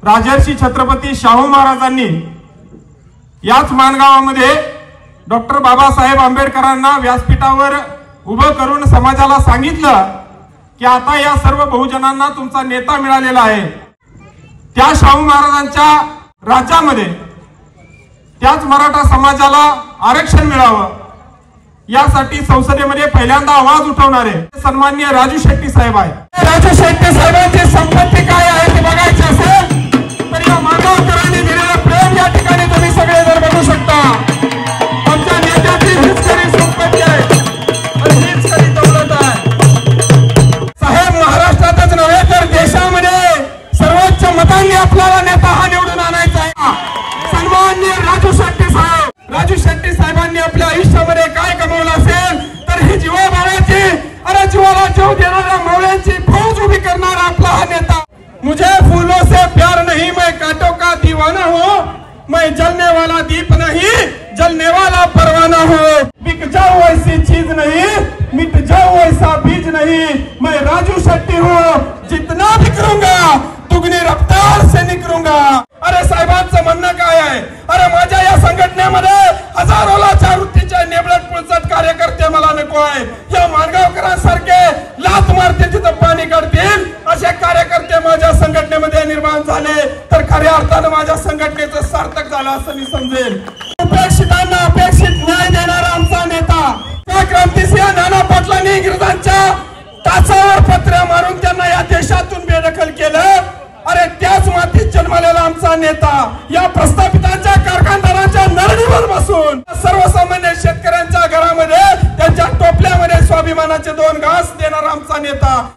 राजर्षी छत्रपती शाहू महाराजांनी याच माणगावामध्ये डॉक्टर बाबासाहेब आंबेडकरांना व्यासपीठावर उभं करून समाजाला सांगितलं की आता या सर्व बहुजनांना तुमचा नेता मिळालेला आहे। त्या शाहू महाराजांच्या राज्यामध्ये त्याच मराठा समाजाला आरक्षण मिळावं यासाठी संसदेमध्ये पहिल्यांदा आवाज उठवणारे सन्माननीय राजू शेट्टी साहेब आहेत। राजू शेट्टी साहेबांची संपत्ती काय आहे ते बघायचे असेल तर या मानवकरांनी दिलेलं प्रेम या ठिकाणी तुम्ही सगळे जर बघू शकता। आमच्या नेत्याची हीच खरी संपत्ती आहे आणि हीच खरी दौलत आहे। साहेब महाराष्ट्रातच नव्हे तर देशामध्ये सर्वोच्च मतांनी आपल्याला नेता हा निवडून आणायचा आहे। सन्माननीय राजू शेट्टी साहेब, राजू शेट्टी साहेबांनी आपल्या आयुष्यामध्ये काय कमवलं असेल तर ही जीवाभावाची अरे जीवाला जीव देणाऱ्या मावळ्यांची फौज उभी करणारा आपला हा नेता। मुझे फूलों से प्यार नहीं, मैं कांटों का दीवाना हूँ, मैं जलने वाला दीप नहीं, जलने वाला परवाना हूँ। बिक जाऊं ऐसी चीज नहीं, मिट जाऊं ऐसा बीज नहीं, मैं राजू शेट्टी हूँ, जितना बिखरूंगा दुगनी रफ्तार से निकलूंगा। अरे साहेबांचं म्हणणं काय आहे? अरे माझ्या या संघटनेमध्ये हजारो लाचार वृत्तीचे नेबळट पुलसट कार्यकर्ते मला नको आहे। या माणगावकरांसारखे लात मारते तिथं पाणी काढतील असे कार्यकर्ते माझ्या संघटनेमध्ये निर्माण झाले तर खऱ्या अर्थानं माझ्या संघटनेचं सार्थक झालं असं मी समजेल। उपेक्षितांना अपेक्षित न्याय देणारा आमचा नेता, त्या क्रांतिसिंह नाना पाटलांनी इंग्रजांच्या टाचावर पत्र्या मारून त्यांना या देशातून बेदखल केलं। अरे त्याच मातीत जन्मलेला आमचा नेता या प्रस्थापितांच्या कारखानदारांच्या नरडीवर बसून सर्वसामान्य शेतकऱ्यांच्या घरामध्ये त्यांच्या टोपल्यामध्ये स्वाभिमानाचे 2 घास देणारा आमचा नेता।